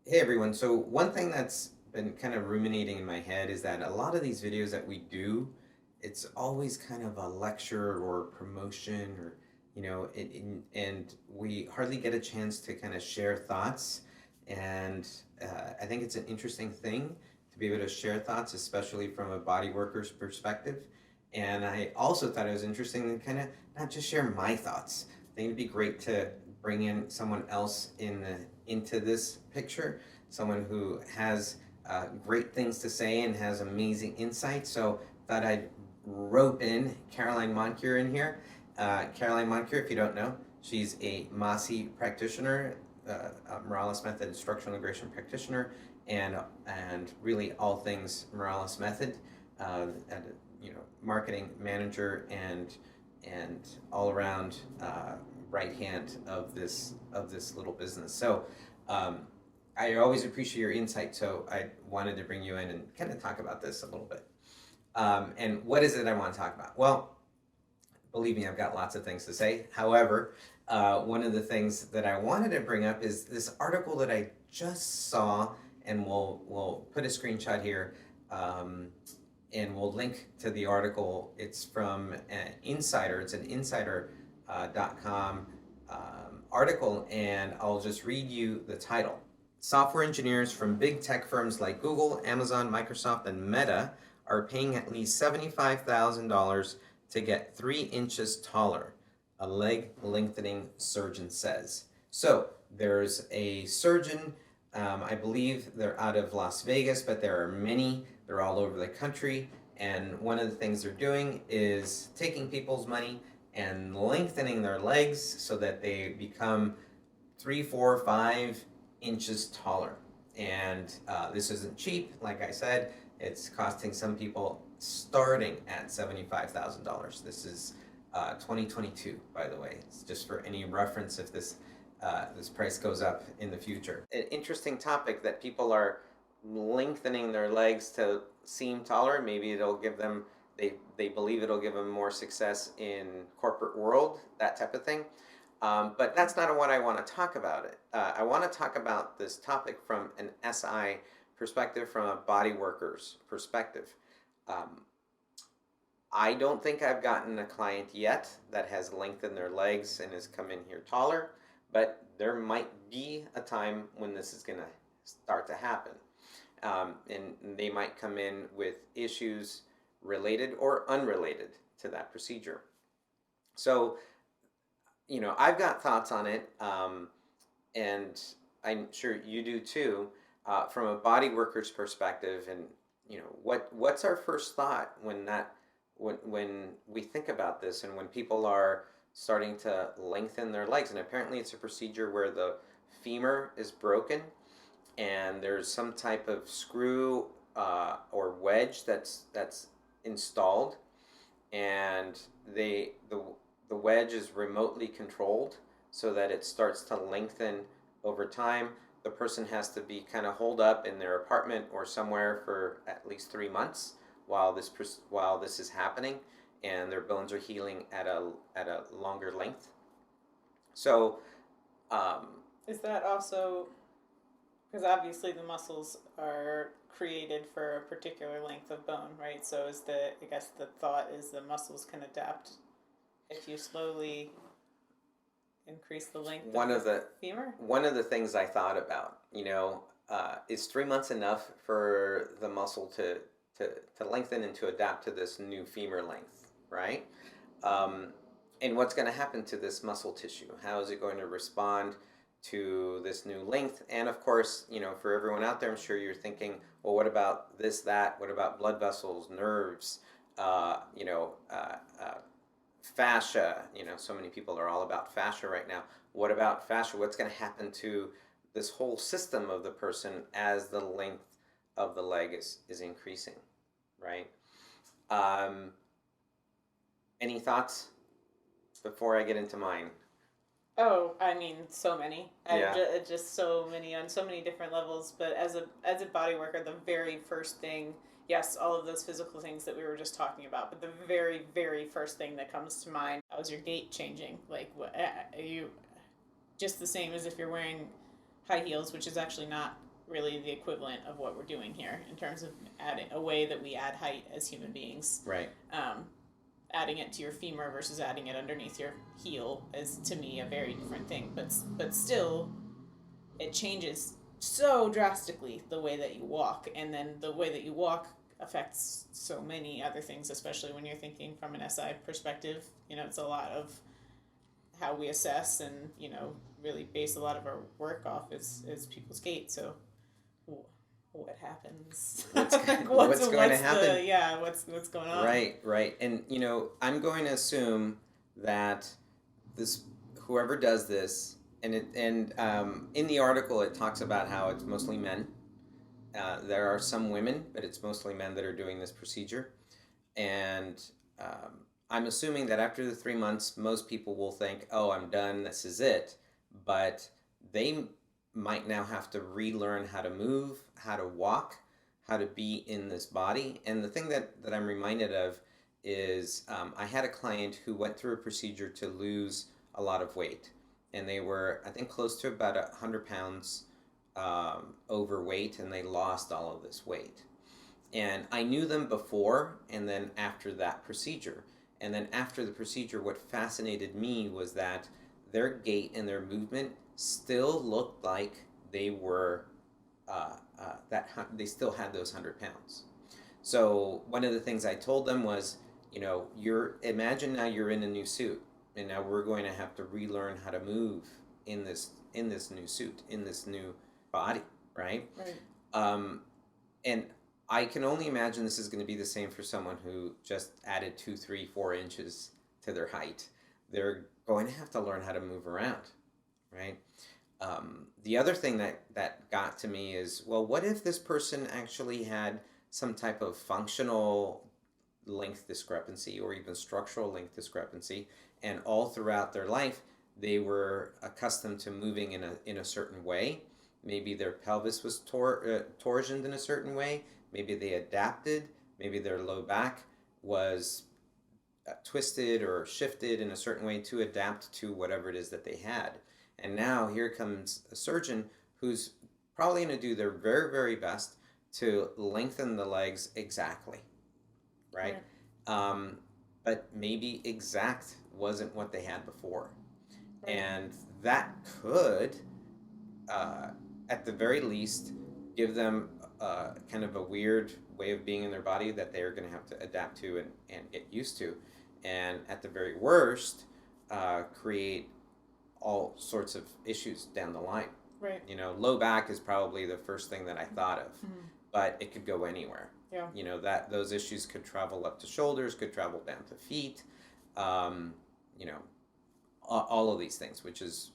Hey everyone, so one thing that's been kind of ruminating in my head is that a lot of these videos that we do, it's always kind of a lecture or promotion or, and we hardly get a chance to kind of share thoughts. And I think it's an interesting thing to be able to share thoughts, especially from a body worker's perspective. And I also thought it was interesting to kind of not just share my thoughts. I think it'd be great to bring in someone else into this picture, someone who has great things to say and has amazing insight. So thought I'd rope in Caroline Moncure in here. Caroline Moncure, if you don't know, she's a MMASI practitioner, a Morales Method instructional integration practitioner, and really all things Morales Method, and marketing manager and all around right hand of this little business. So I always appreciate your insight. So I wanted to bring you in and kind of talk about this a little bit. And what is it I want to talk about? Well, believe me, I've got lots of things to say. However, one of the things that I wanted to bring up is this article that I just saw, and we'll put a screenshot here, and we'll link to the article. It's from Insider. It's an Insider.com article, and I'll just read you the title. Software engineers from big tech firms like Google, Amazon, Microsoft, and Meta are paying at least $75,000 to get 3 inches taller, a leg lengthening surgeon says. So there's a surgeon, I believe they're out of Las Vegas, but there are many. They're all over the country. And one of the things they're doing is taking people's money and lengthening their legs so that they become 3, 4, 5 inches taller. And this isn't cheap. Like I said, it's costing some people starting at $75,000. This is 2022, by the way. It's just for any reference if this price goes up in the future. An interesting topic that people are lengthening their legs to seem taller. Maybe it'll give them, they believe it'll give them more success in corporate world, that type of thing. But that's not what I want to talk about it. I want to talk about this topic from an SI perspective, from a body worker's perspective. I don't think I've gotten a client yet that has lengthened their legs and has come in here taller, but there might be a time when this is going to start to happen. And they might come in with issues related or unrelated to that procedure. So, I've got thoughts on it, and I'm sure you do too, from a body worker's perspective. And what's our first thought when we think about this, and when people are starting to lengthen their legs? And apparently, it's a procedure where the femur is broken, and there's some type of screw or wedge that's installed, and the wedge is remotely controlled so that it starts to lengthen over time. The person has to be kind of holed up in their apartment or somewhere for at least 3 months while this is happening, and their bones are healing at a longer length. So, is that also because obviously the muscles are created for a particular length of bone, right? So I guess the thought is the muscles can adapt if you slowly increase the length of the femur? One of the things I thought about, is 3 months enough for the muscle to lengthen and to adapt to this new femur length, right? And what's going to happen to this muscle tissue? How is it going to respond to this new length? And of course, for everyone out there, I'm sure you're thinking, well, what about this, that? What about blood vessels, nerves, fascia? So many people are all about fascia right now. What about fascia? What's going to happen to this whole system of the person as the length of the leg is increasing, right? Any thoughts before I get into mine? Oh, I mean, so many. Yeah. Just so many on so many different levels. But as a body worker, the very first thing, yes, all of those physical things that we were just talking about, but the very, very first thing that comes to mind, how is your gait changing? Like, are you just the same as if you're wearing high heels, which is actually not really the equivalent of what we're doing here in terms of adding a way that we add height as human beings. Right. Adding it to your femur versus adding it underneath your heel is, to me, a very different thing. But still, it changes so drastically the way that you walk, and then the way that you walk affects so many other things, especially when you're thinking from an SI perspective. It's a lot of how we assess and, really base a lot of our work off is people's gait. So what happens? What's going to happen? What's going on? Right. And, I'm going to assume that whoever does this, and in the article it talks about how it's mostly men. There are some women, but it's mostly men that are doing this procedure. And I'm assuming that after the 3 months, most people will think, oh, I'm done, this is it. But they might now have to relearn how to move, how to walk, how to be in this body. And the thing that I'm reminded of is I had a client who went through a procedure to lose a lot of weight. And they were, I think, close to about 100 pounds overweight, and they lost all of this weight. And I knew them before and then after that procedure. And then after the procedure, what fascinated me was that their gait and their movement still looked like they were they still had those 100 pounds. So one of the things I told them was, imagine now you're in a new suit, and now we're going to have to relearn how to move in this new suit, in this new body, right? Right. And I can only imagine this is going to be the same for someone who just added 2, 3, 4 inches to their height. They're going to have to learn how to move around, right? The other thing that got to me is, well, what if this person actually had some type of functional length discrepancy or even structural length discrepancy, and all throughout their life they were accustomed to moving in a certain way. Maybe their pelvis was torsioned in a certain way. Maybe they adapted. Maybe their low back was twisted or shifted in a certain way to adapt to whatever it is that they had. And now here comes a surgeon who's probably going to do their very, very best to lengthen the legs exactly, right? But maybe exact wasn't what they had before. Right. And that could, at the very least, give them kind of a weird way of being in their body that they're going to have to adapt to and get used to. And at the very worst, create all sorts of issues down the line. Right. Low back is probably the first thing that I thought of, but it could go anywhere. Yeah. That those issues could travel up to shoulders, could travel down to feet, all of these things, which is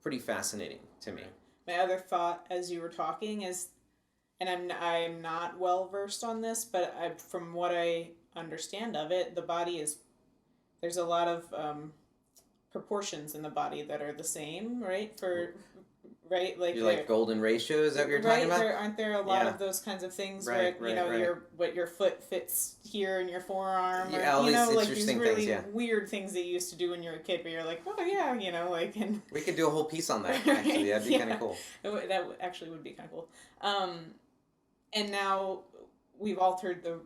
pretty fascinating to me. My other thought as you were talking is, and I'm not well versed on this, but from what I understand of it, the body there's a lot of proportions in the body that are the same, right? Right, like you're like golden ratio. Is that what you're talking about? Aren't there a lot of those kinds of things where your foot fits here in your forearm, or all these like these really things, weird things that you used to do when you were a kid, where you're like, oh yeah, and we could do a whole piece on that. Actually, that'd be kind of cool. That actually would be kind of cool. And now we've altered the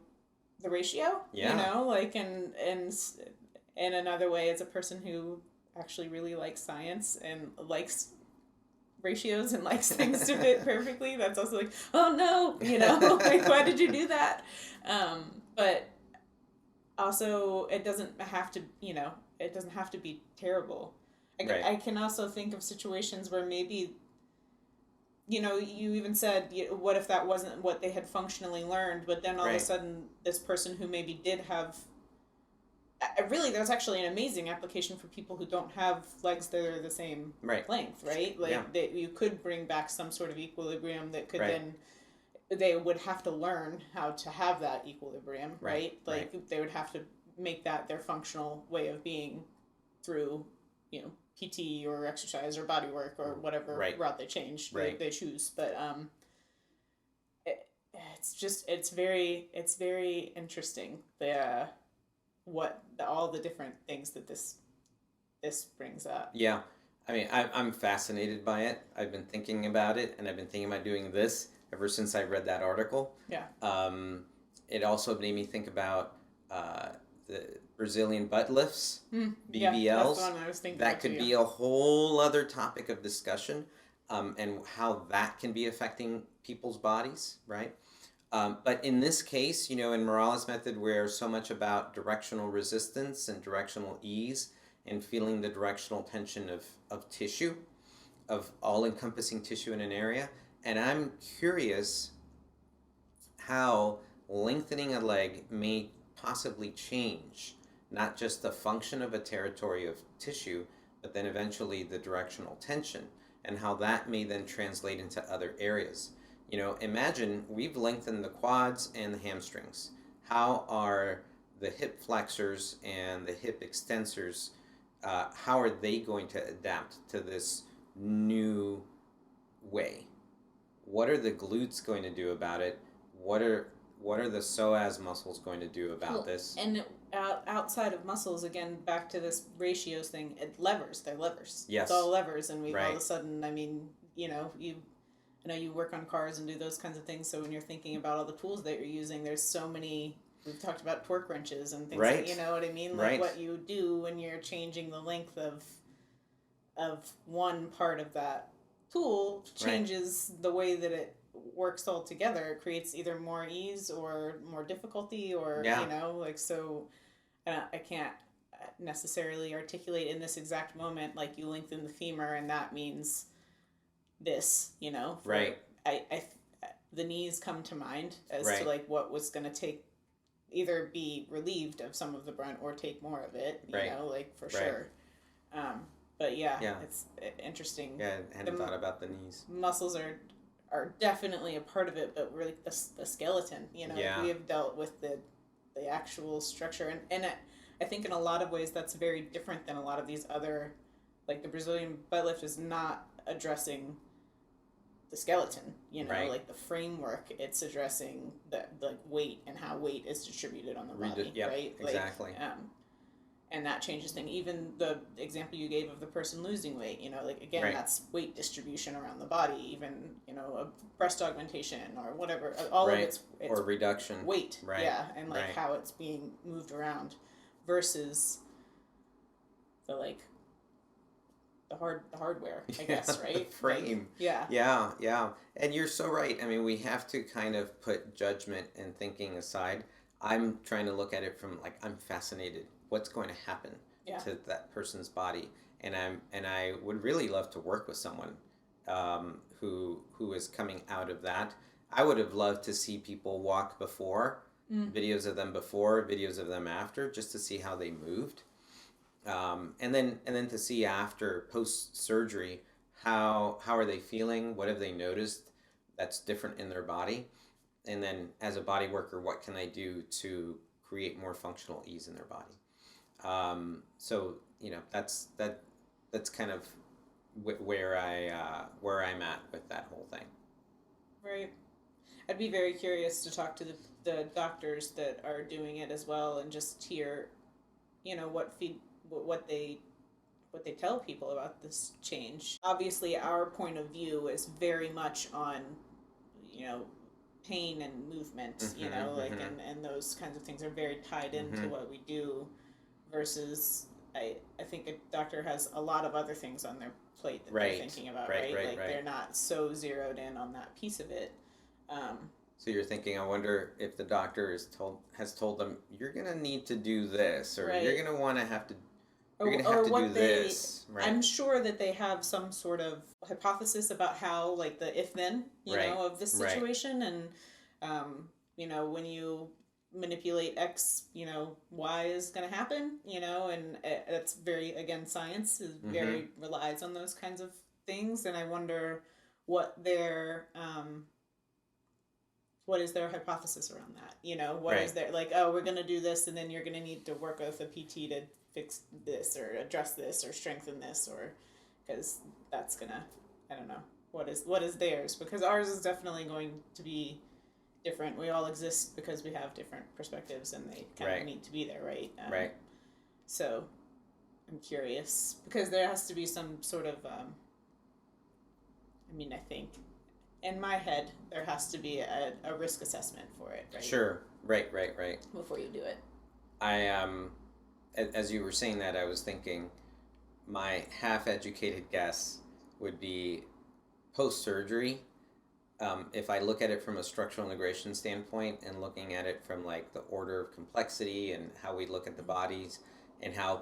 ratio. And in another way, as a person who actually really likes science and likes ratios and likes things to fit perfectly, that's also like, oh no, like, why did you do that? But also it doesn't have to be terrible. I can also think of situations where maybe, you even said, what if that wasn't what they had functionally learned, but then all of a sudden this person who maybe did have, really, that's actually an amazing application for people who don't have legs that are the same length, right? Like, you could bring back some sort of equilibrium that could then, they would have to learn how to have that equilibrium, right? Like, they would have to make that their functional way of being through, PT or exercise or body work or whatever route they they choose. But it's very interesting, all the different things that this brings up. Yeah. I mean, I'm fascinated by it. I've been thinking about it, and I've been thinking about doing this ever since I read that article. Yeah. It also made me think about the Brazilian butt lifts, Yeah, that's the BBLs. one I was thinking That of could too. be a whole other topic of discussion, and how that can be affecting people's bodies, right? But in this case, in Morales' method, we're so much about directional resistance and directional ease and feeling the directional tension of tissue, of all encompassing tissue in an area. And I'm curious how lengthening a leg may possibly change not just the function of a territory of tissue, but then eventually the directional tension, and how that may then translate into other areas. Imagine we've lengthened the quads and the hamstrings. How are the hip flexors and the hip extensors, how are they going to adapt to this new way? What are the glutes going to do about it? What are the psoas muscles going to do about this? And outside of muscles, again, back to this ratios thing, levers, they're levers. Yes. It's all levers, and we've all of Right. a sudden, I mean, I know you work on cars and do those kinds of things, so when you're thinking about all the tools that you're using, there's so many, we've talked about torque wrenches and things, Right. you know what I mean? Right. Like what you do when you're changing the length of one part of that tool changes the way that it works all together. It creates either more ease or more difficulty, or Yeah. like, so I can't necessarily articulate in this exact moment like you lengthen the femur and that means this, Right. I the knees come to mind as to Right. like what was going to take, either be relieved of some of the brunt or take more of it, Right. like for Right. sure. But yeah, Yeah. it's interesting. Yeah, I hadn't thought about the knees. Muscles are definitely a part of it, but really the skeleton, Yeah. we have dealt with the actual structure, and I think in a lot of ways that's very different than a lot of these other, like the Brazilian butt lift is not addressing the skeleton, Right. like the framework. It's addressing the like weight and how weight is distributed on the body, Yep, right? exactly. And that changes things. Even the example you gave of the person losing weight, like again, Right. that's weight distribution around the body. Even a breast augmentation or whatever, all Right. of it's Or reduction. weight, Right. yeah, and like Right. how it's being moved around versus the the hardware, I guess, The right? frame. Like, yeah. Yeah. And you're so right. I mean, we have to kind of put judgment and thinking aside. I'm trying to look at it from like, I'm fascinated. What's going to happen Yeah. to that person's body? And I would really love to work with someone who is coming out of that. I would have loved to see people walk before, videos of them before, videos of them after, just to see how they moved. And then to see after post surgery, how are they feeling? What have they noticed that's different in their body? And then as a body worker, what can I do to create more functional ease in their body? So that's kind of where I'm at with that whole thing. Right. I'd be very curious to talk to the doctors that are doing it as well, and just hear, what they tell people about this change. Obviously, our point of view is very much on, pain and movement, and those kinds of things are very tied into what we do, versus I think a doctor has a lot of other things on their plate that they're thinking about, right? Like they're not so zeroed in on that piece of it. So you're thinking, I wonder if the doctor has told them, you're gonna need to do this, or you're gonna want to have to, you're gonna have to do this. Right. I'm sure that they have some sort of hypothesis about how, like the if then, of this situation, and when you manipulate X, Y is going to happen, and it's very, again, science is very relies on those kinds of things, and I wonder what is their hypothesis around that? What is their, like, oh, we're going to do this, and then you're going to need to work with a PT to fix this or address this or strengthen this, or because that's going to, I don't know, what is theirs, because ours is definitely going to be different. We all exist because we have different perspectives, and they kind of need to be there, right? Right. So, I'm curious because there has to be some sort of, I think in my head there has to be a risk assessment for it, right? Sure. Right. Before you do it. I as you were saying that, I was thinking my half-educated guess would be post-surgery. If I look at it from a structural integration standpoint and looking at it from like the order of complexity and how we look at the bodies and how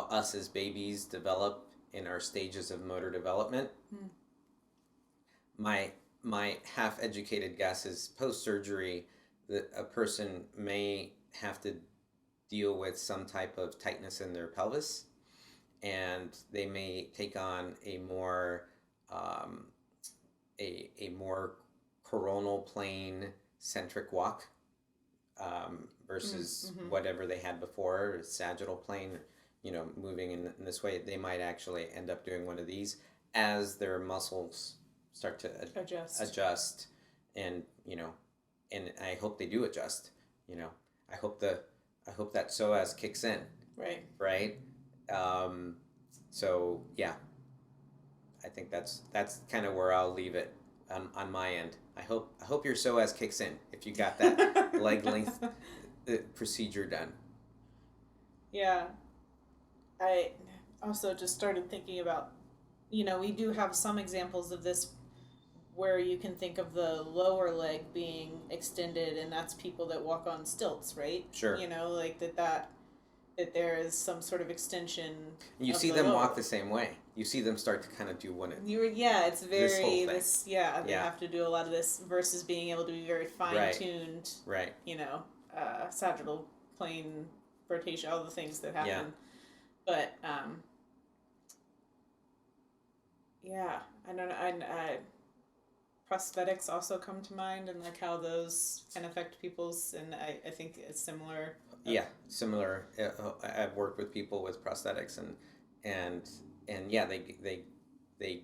us as babies develop in our stages of motor development, my half-educated guess is post-surgery that a person may have to deal with some type of tightness in their pelvis, and they may take on a more a more coronal plane centric walk versus whatever they had before, sagittal plane, moving in this way. They might actually end up doing one of these as their muscles start to adjust, and and I hope they do adjust. I hope that psoas kicks in. Right. So yeah, I think that's kind of where I'll leave it on my end. I hope your psoas kicks in if you got that leg length procedure done. Yeah, I also just started thinking about, we do have some examples of this where you can think of the lower leg being extended, and that's people that walk on stilts, right? Sure. Like that there is some sort of extension. You see them walk the same way. You see them start to kind of do one. It's very this. They have to do a lot of this versus being able to be very fine tuned. Right. Sagittal plane rotation, all the things that happen. Yeah. But I don't know. I prosthetics also come to mind, and like how those can affect people's, and I think it's similar. Similar. I've worked with people with prosthetics, and they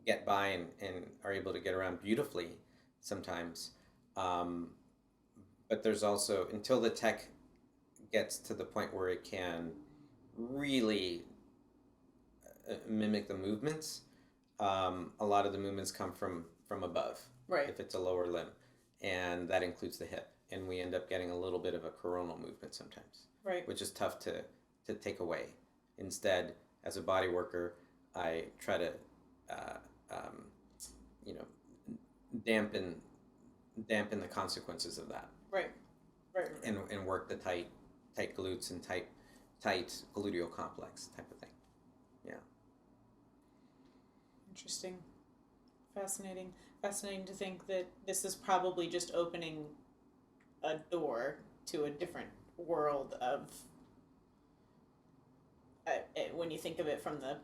get by and are able to get around beautifully sometimes, but there's also, until the tech gets to the point where it can really mimic the movements, a lot of the movements come from above, right? If it's a lower limb, and that includes the hip, and we end up getting a little bit of a coronal movement sometimes, right? Which is tough to take away. Instead, as a body worker, I try to dampen the consequences of that, right. And work the tight glutes and tight gluteal complex type of thing. Yeah. Interesting. Fascinating to think that this is probably just opening a door to a different world of, when you think of it from the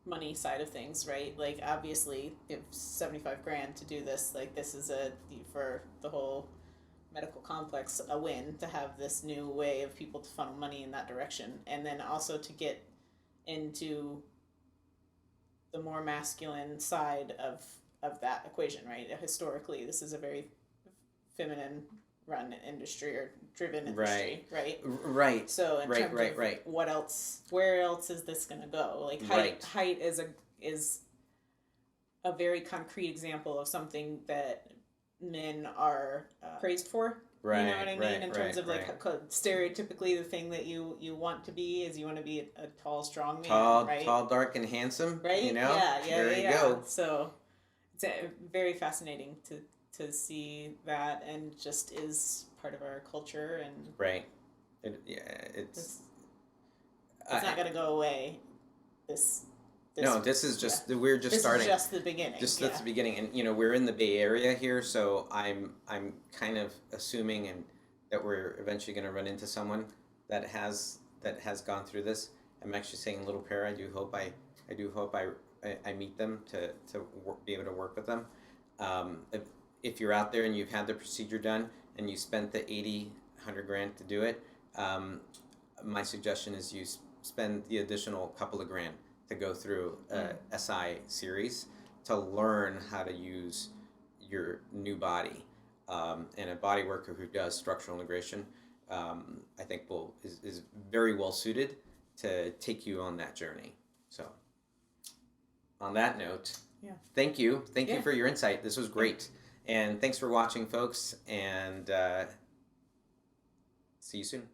money side of things, right? Like, obviously, you have $75,000 to do this. Like, this is for the whole medical complex, a win to have this new way of people to funnel money in that direction, and then also to get into the more masculine side of that equation, right? Historically, this is a very feminine run industry or driven industry, right? Right. So in terms of what else, where else is this going to go? Like height is a very concrete example of something that men are praised for. Right. You know what I mean? In terms of like stereotypically, the thing that you want to be is you want to be a tall, strong man, right? Tall, dark, and handsome. Right. There you go. So it's very fascinating to see that, and just is part of our culture, and right. It's not going to go away. This is just we're just starting. This is just the beginning. That's the beginning, and we're in the Bay Area here, so I'm kind of assuming that we're eventually going to run into someone that has gone through this. I'm actually saying a little prayer. I do hope I meet them to be able to work with them. If you're out there and you've had the procedure done and you spent the $80,000-$100,000 to do it, my suggestion is you spend the additional couple of grand to go through a SI series to learn how to use your new body. And a body worker who does structural integration I think is very well suited to take you on that journey. So on that note, Yeah. thank you Yeah. for your insight. This was great, and thanks for watching, folks, and see you soon.